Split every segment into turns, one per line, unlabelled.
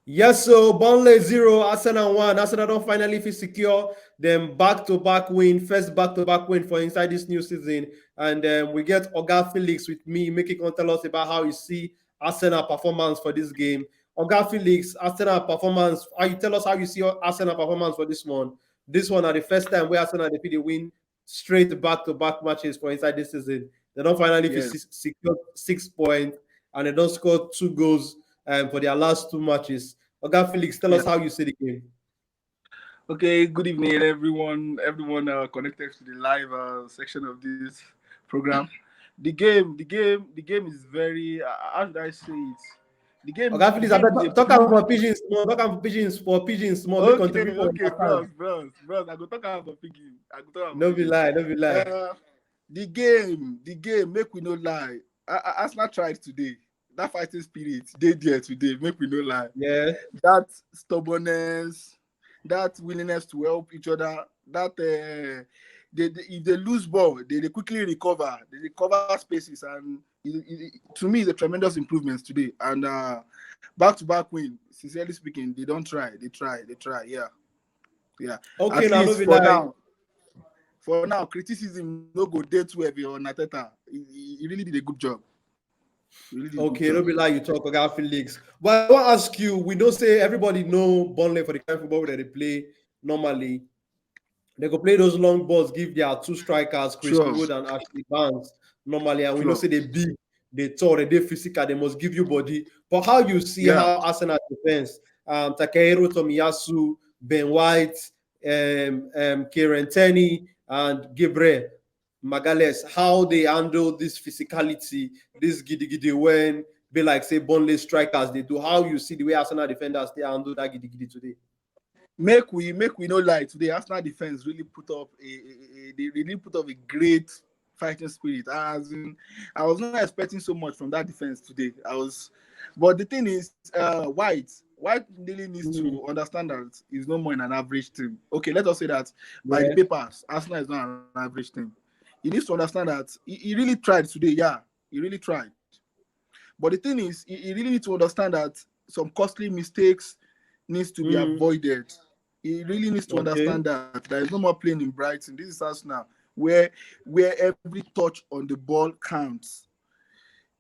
Yes, so Burnley 0, Arsenal 1. Arsenal don't finally feel secure. Then back-to-back win, first back-to-back win for inside this new season. And we get Oga Felix with me, making on tell us about how you see Arsenal performance for this game. Oga Felix, Arsenal performance. How you tell us how you see Arsenal performance for this one? This one are the first time where Arsenal they win straight back-to-back matches for inside this season. They don't finally feel
Yes.
secure 6 points, and they don't score 2 goals for their last 2 matches. Oga Felix, tell
Yeah.
us how you see the game.
Okay. Good evening, everyone. Everyone connected to the live section of this program. The game is very. How should I say it? The game,
Oga
the
Felix, I
game
bet
is a
talk
pure.
about pigeons small, talk about pigeons small, make country
Okay,
people
okay,
understand.
bros. I go talk about picking. I go talk about
No be
picking.
lie, no be lie.
The game. Make we no lie. Arsenal tried today. That fighting spirit, they there today. Make we no lie.
Yeah.
That stubbornness, that willingness to help each other, that if they lose ball, they quickly recover. They recover spaces, and to me, it's a tremendous improvement today. And back-to-back win. Sincerely speaking, they don't try. They try. Yeah, yeah.
Okay,
At
now no
least
be lie.
for now, criticism no go day too heavy on Ateta. He really did a good job. He really did a good
Okay,
job.
no be lie, you talk Oga Felix. But I want to ask you, we don't say everybody know Burnley for the kind of football that they play normally. They go play those long balls, give their two strikers, Chris
Sure,
Wood and Ashley Barnes, normally. And we know
sure.
say they big, they tall, they physical, they must give you body. But how you see
Yeah.
how Arsenal defense, Takehiro Tomiyasu, Ben White, Kieran Tierney, and Gabriel Magales, how they handle this physicality, this giddy giddy when be like say Burnley strikers they do. How you see the way Arsenal defenders they handle that giddy giddy today?
Make we no lie today. Arsenal defense really put up they really put up a great fighting spirit. As in, I was not expecting so much from that defense today. But the thing is, White really needs to
Mm,
understand that he's no more in an average team. Okay, let us say that by the
yeah.
papers, Arsenal is not an average team. He needs to understand that he really tried today. Yeah, he really tried. But the thing is, he really needs to understand that some costly mistakes needs to be
Mm,
avoided. He really needs to
okay.
understand that there is no more playing in Brighton. This is Arsenal, where every touch on the ball counts.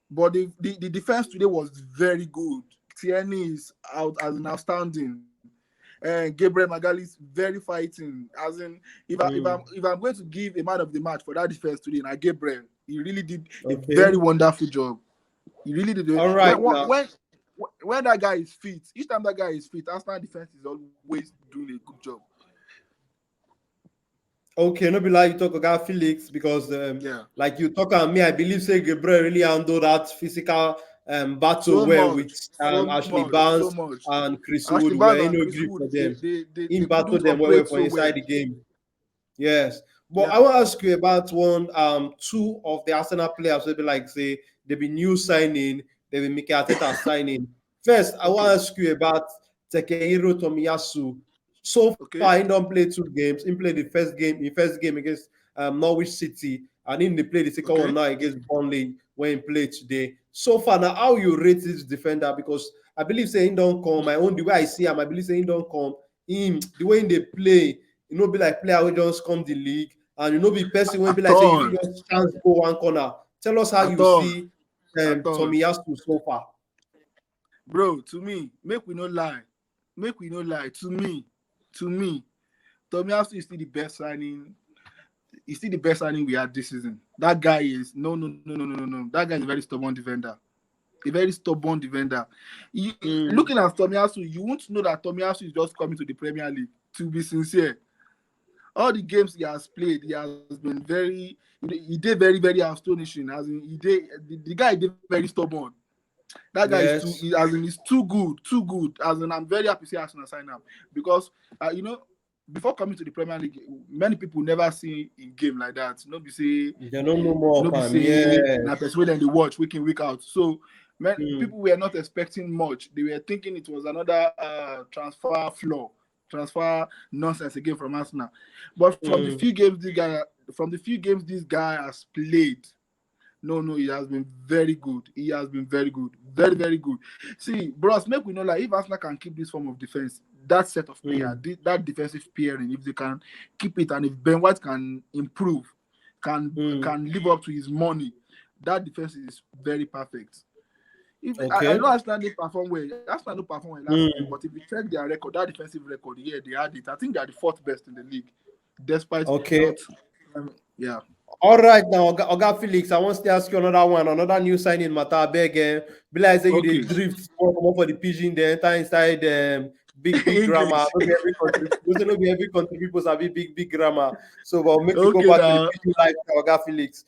But the defense today was very good. Tierney is out as an outstanding. And Gabriel Magalis very fighting. As in,
Mm,
if I'm going to give a man of the match for that defense today, now Gabriel, he really did a very
okay.
wonderful job. He really did it.
All
When
right now.
when that guy is fit, each time that guy is fit, Arsenal defense is always doing a good job.
Okay, no be like you talk about Felix because
Yeah,
like you talk on me, I believe say Gabriel really handle that physical battle well with Ashley
so
Barnes
much.
and Chris
Ashley
Wood
Barnes
where he
and
no
Chris
agree
Wood,
for them.
they
In battle
couldn't
them well
operate
for
so well.
inside the game. Yes. But I
Yeah.
want to ask you about two of the Arsenal players will be like say they be new signing, they be Mikel Arteta signing. First, I want to
Okay.
ask you about Takehiro Tomiyasu. So far, he
Okay.
don't play 2 games. He played the first game against Norwich City, and in the play the second one
Okay.
now against Burnley when he played today. So far, now how you rate this defender? Because I believe saying don't come. My own the way I see him, I believe saying don't come. Him the way they play, be like player who just come the league, and be person when be
At
like say if
all.
you just chance go one corner. Tell us how
At
you
all.
see
At all.
Tomiyasu so far.
Bro, to me, make we no lie. Make we no lie. To me, Tomiyasu is still the best signing. He's still the best signing we had this season. That guy is no. That guy is a very stubborn defender. A very stubborn defender.
Mm,
Looking at Tomiyasu, you won't know that Tomiyasu is just coming to the Premier League. To be sincere, all the games he has played, he has been he did very astonishing. As in, the guy did very stubborn. That guy is
yes.
as in, he's too good, too good. As in, I'm very happy to see Arsenal sign up because before coming to the Premier League, many people never see in game like that.
They don't know more
No be
of him.
say
Yes.
na person wey dem dey watch week in week out. So
Mm,
people were not expecting much. They were thinking it was another transfer nonsense again from Arsenal. But
mm,
from the few games this guy has played, No, he has been very good. He has been very good. Very, very good. See, bros, make we know like if Arsenal can keep this form of defense, that set of player, that defensive pairing, if they can keep it, and if Ben White can improve, can live up to his money, that defense is very perfect. If I know Arsenal didn't perform well. Arsenal didn't perform well last year, but if you check their record, that defensive record, yeah, they had it. I think they are the 4th best in the league, despite not. Yeah.
All right, now, Oga Felix, I want to ask you another one, another new signing matter. Beg, be like say you dey drift for the pigeon, the enter inside big grammar. No be every country people have big grammar. So, but make you go back to the pigeon like Oga Felix.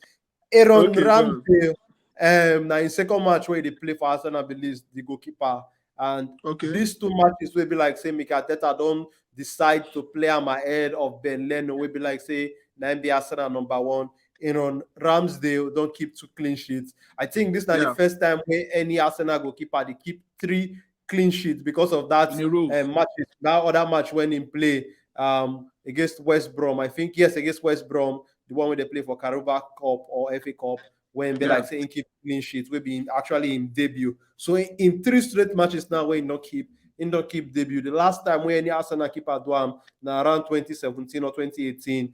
Aaron Ramsdale, now in second match where they play for Arsenal, believes the goalkeeper, and these 2 matches will be like say Mikel Arteta don't decide to play him ahead of Ben Leno. Will be like say name the Arsenal number 1. Aaron Ramsdale don't keep 2 clean sheets. I think this is not the first time where any Arsenal goalkeeper they keep 3 clean sheets because of that matches. That other match when in play against West Brom. I think against West Brom, the one where they play for Carabao Cup or FA Cup, when they like saying keep clean sheets, will be actually in debut. So in 3 straight matches now, where he not keep debut. The last time when any Arsenal keeper do now around 2017 or 2018,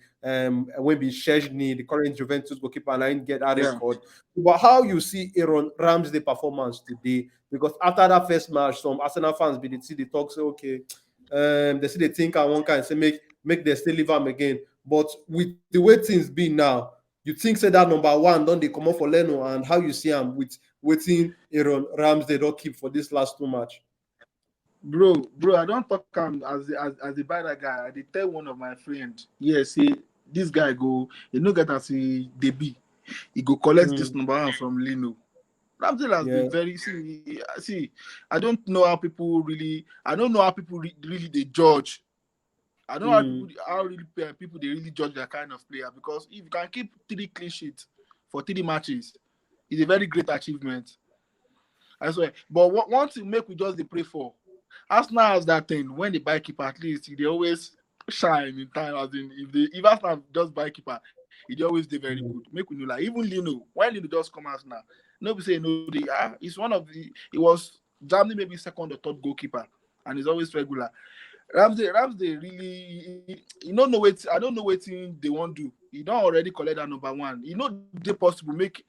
when be Szczęsny, the current Juventus goalkeeper, and I didn't get that record. But how you see Aaron Ramsdale performance today? Because after that first match, some Arsenal fans they see the talk say okay, they see they think I one kind say make they still leave him again. But with the way things be now, you think say that number 1 don't they come up for Leno, and how you see him with waiting Aaron Ramsdale don't keep for this last 2 match?
Bro, I don't talk as the bad guy. I did tell one of my friends, see, this guy go, get as he be. He go collect this number 1 from Leno. Ramsdale has been very see. I don't know how people really they judge. I don't know how really people they really judge that kind of player, because if you can keep 3 clean sheets for 3 matches, it's a very great achievement. I swear. But one thing make we just pray for. Arsenal has that thing when they buy keeper, at least they always shine in time. As in, if Arsenal just buy keeper, they always do very good. Make we know like even Leno, when Leno just come out now, nobody say no. It's one of the. It was Germany maybe 2nd or 3rd goalkeeper, and he's always regular. Ramsdale really, you don't know what I don't know what they want to do. You don't already collect that number 1. You know they possible make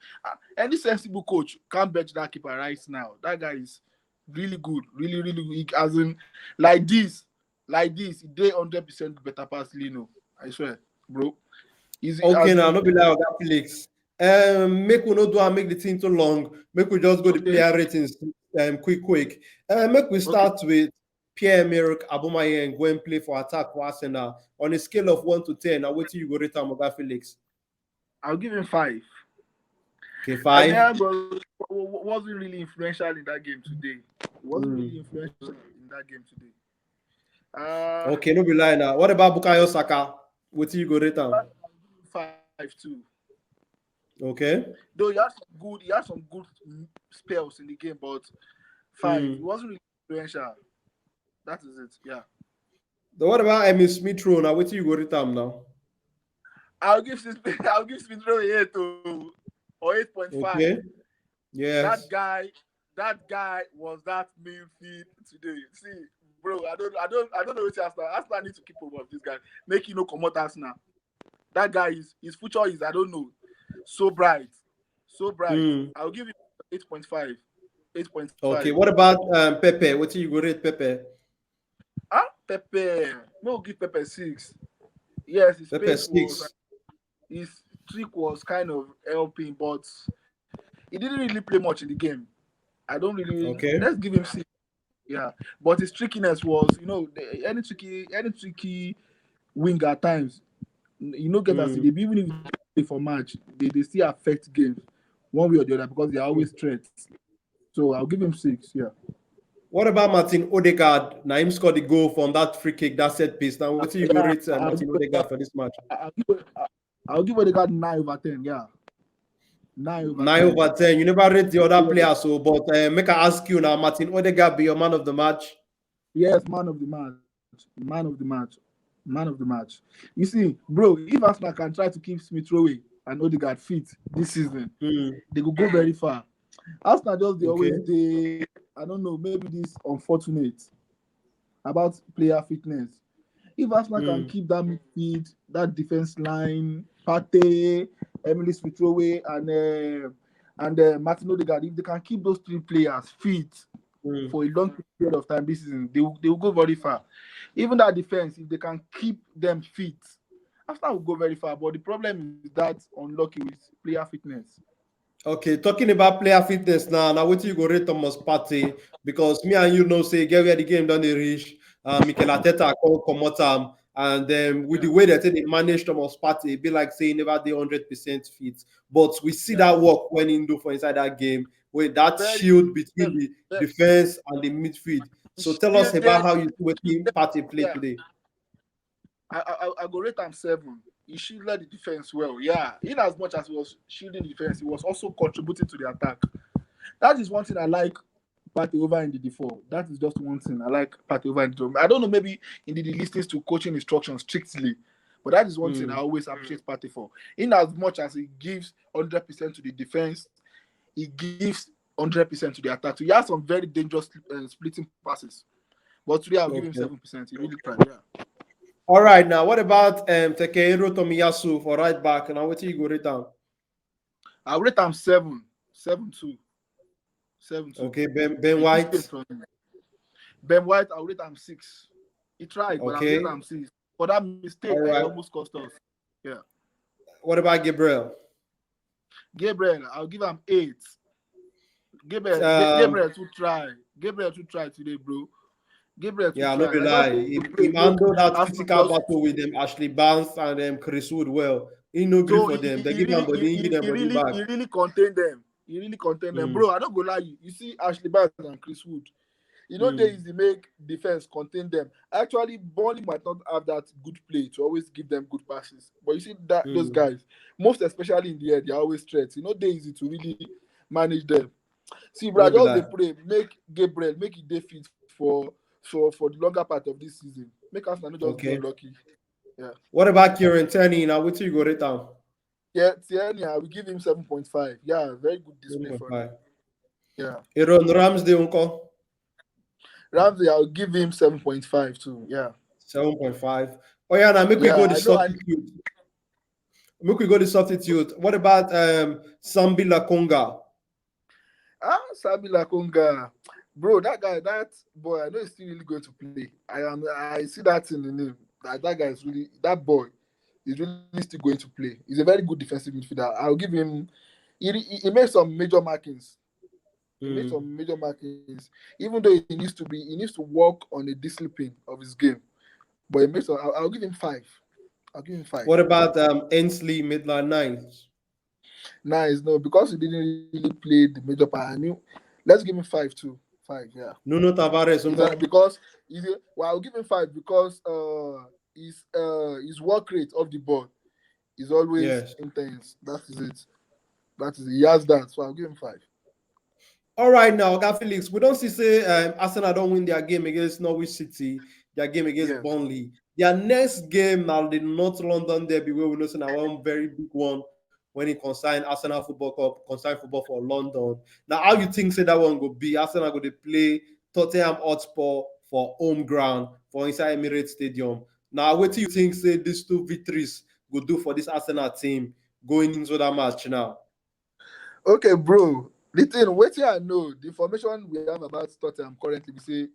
any sensible coach can't bench that keeper right now. That guy is really good, really good. As in, like this, they 100% better pass Leno. I swear, bro.
Okay, now no be like that, Felix. Make we not do and make the thing too long. Make we just go to player ratings quick. Make we start with Pierre-Emerick Aubameyang go and play for attack for Arsenal on a scale of 1 to 10. Now what do you go rate Oga Felix?
I'll give him 5.
Okay, 5.
Wasn't really influential in that game today.
Okay, no be lying now. What about Bukayo Saka? What do you go rate him?
5 too.
Okay.
Though he had some good spells in the game, but 5. It wasn't really influential. That is it. Yeah.
Then what about Emil Smith Rowe now? What do you go rate him now?
I'll give Smith Rowe 8 or 8.5. Okay.
Yes.
That guy was that midfield today. See, bro, I don't know what Arsenal need to keep up with this guy. Make come out Arsenal. That guy his future is, I don't know, so bright. I'll give him 8.5. 8.5.
Okay, what about Pepe? What do you go rate Pepe?
Pepe. No, give Pepe 6. Yes, his trick was kind of helping, but he didn't really play much in the game. I don't really. Okay. Let's give him 6. Yeah, but his trickiness was, any tricky wing at times, get us. Even if they play for match, they still affect games one way or the other because they are always threats. So I'll give him 6. Yeah.
What about Martin Odegaard? Naim scored the goal from that free kick, that set piece. Now, what do you go rate Martin Odegaard for this match?
I'll give Odegaard 9 over 10. Yeah. 9
over 10. You never rate the other players, so but make I ask you now, Martin Odegaard be your man of the match?
Yes, man of the match. You see, bro, if Arsenal can try to keep Smith Rowe and Odegaard fit this season,
Mm.
they could go very far. Arsenal just they
Okay.
always they I don't know, maybe this unfortunate about player fitness. If Arsenal can
Mm.
keep that midfield, that defense line, Partey, Emily Smith-Rowe, and Martin Odegaard, if they can keep those three players fit
Mm.
for a long period of time this season, they will go very far. Even that defense, if they can keep them fit, Arsenal will go very far. But the problem is that unlucky with player fitness.
Okay, talking about player fitness now what you go rate Thomas Partey? Because me and you know say get where the game done they reach. Mikel Arteta come out and with the way that they manage Thomas Partey, it be like saying never they 100% fit. But we see that work when he do for inside that game with that
Very
shield between the
yeah,
defense and the midfield. So tell us about how you see what team Partey play
yeah.
today.
I go rate him 7. He shielded the defense well. Yeah, in as much as he was shielding the defense, he was also contributing to the attack. That is one thing I like Partey over in the default. That is just one thing I like Partey over in the. I don't know, maybe in the listings to coaching instructions strictly, but that is one thing I always appreciate Partey for. In as much as he gives 100% to the defense, he gives 100% to the attack. So he has some very dangerous splitting passes. But today I'll give him 7%. He really tried. Yeah.
All right, now what about Takehiro Tomiyasu for right back? Now what you go rate down?
I'll rate him 7. 7-2. 7-2.
Okay, Ben White.
Ben White, I'll rate him 6. He tried, but I'll rate him 6. For that mistake, that almost cost us. Yeah.
What about Gabriel?
Gabriel, I'll give him 8. Gabriel to try. Gabriel to try today, bro. Gabriel to
yeah,
try.
No be lie. He handled that physical battle with them, Ashley Barnes and Chris Wood well. He no good for them. They give him body, he give them body back.
He really contained them. Bro, I don't go lie. You see Ashley Barnes and Chris Wood. You know they easy make defense contain them. Actually, Burnley might not have that good play to always give them good passes. But you see that those guys, most especially in the air, they're always threats. You know they easy to really manage them. See, bro, just they pray, make Gabriel, make it fit for the longer part of this season. Make us not just be lucky. Yeah.
What about Kieran Tierney? Now, what you go rate down?
Yeah, Tierney, we give him 7.5. Yeah, very good display for him. Yeah.
Aaron Ramsdale, uncle.
Ramsey, I'll give him 7.5 too. Yeah.
7.5. Oh yeah, now make we go the substitute. Make we go the substitute. What about Sambi Lakonga?
Sambi Lakonga. Bro, that boy, I know he's still really going to play. I see that in the name. That guy is really, that boy is really still going to play. He's a very good defensive midfielder. I'll give him. He made some major markings. He made some major markings. Even though he needs to work on the discipline of his game. But he made some. I'll give him 5. I'll give him 5.
What about Ainsley Maitland-Niles?
Nice, no, because he didn't really play the major part. Let's give him 5 too. 5, yeah.
Nuno Tavares,
because I'll give him 5 because his work rate of the ball is always intense. That is it. He has that, so I'll give him 5.
All right, now, Felix, we don't say Arsenal don't win their game against Norwich City, their game against Burnley. Their next game now, the North London derby, where we know now one very big one when it concerns Arsenal Football Cup, concern football for London. Now, how you think that one will be? Arsenal going to play Tottenham Hotspur for home ground for inside Emirates Stadium. Now, what do you think these 2 victories will do for this Arsenal team going into that match now?
Okay, bro. The thing, I know, the information we have about Tottenham currently, we say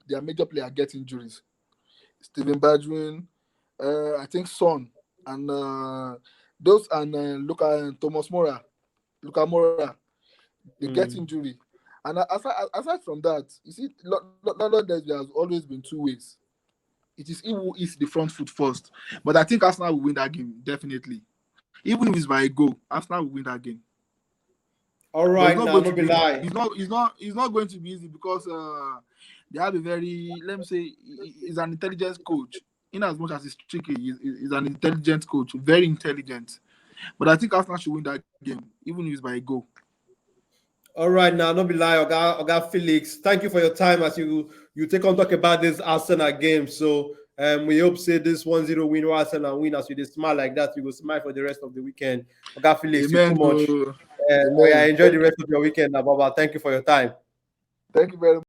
their major player get injuries. Steven Bergwijn, I think Son, and those and Luka Moura, they get injury. And aside from that, you see, London Derby has always been 2 ways. It is who is the front foot first. But I think Arsenal will win that game, definitely. Even if it's by a goal, Arsenal will win that game.
All right, now don't be lying.
It's not going to be easy because they have a very, let me say, he's an intelligent coach. In as much as it's tricky, he's an intelligent coach, very intelligent. But I think Arsenal should win that game, even if it's by a goal.
All right, now don't be lying, Oga Felix. Thank you for your time as you take on talk about this Arsenal game. So We hope say this 1-0 win or Arsenal win as you just smile like that. You go smile for the rest of the weekend. Oga Felix, you too much.
Amen.
Enjoy the rest of your weekend, Baba. Thank you for your time.
Thank you very much.